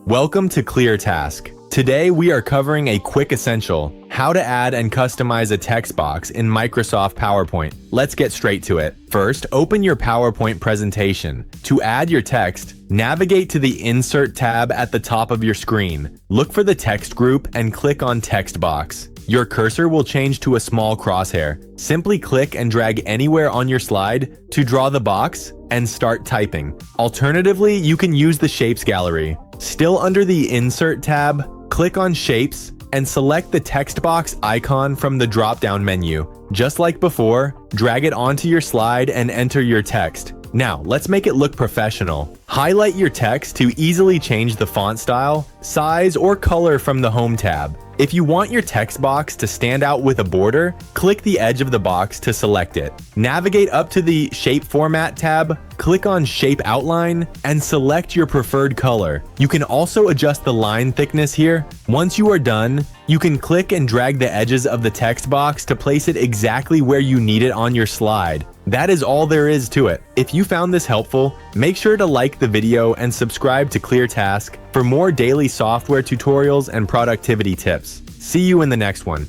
Welcome to ClearTask. Today we are covering a quick essential, how to add and customize a text box in Microsoft PowerPoint. Let's get straight to it. First, open your PowerPoint presentation. To add your text, navigate to the Insert tab at the top of your screen. Look for the text group and click on Text Box. Your cursor will change to a small crosshair. Simply click and drag anywhere on your slide to draw the box and start typing. Alternatively, you can use the Shapes gallery. Still under the Insert tab, click on Shapes and select the text box icon from the drop-down menu. Just like before, drag it onto your slide and enter your text. Now, let's make it look professional. Highlight your text to easily change the font style, size, or color from the Home tab. If you want your text box to stand out with a border, click the edge of the box to select it. Navigate up to the Shape Format tab, click on Shape Outline, and select your preferred color. You can also adjust the line thickness here. Once you are done, you can click and drag the edges of the text box to place it exactly where you need it on your slide. That is all there is to it. If you found this helpful, make sure to like the video and subscribe to ClearTask for more daily software tutorials and productivity tips. See you in the next one.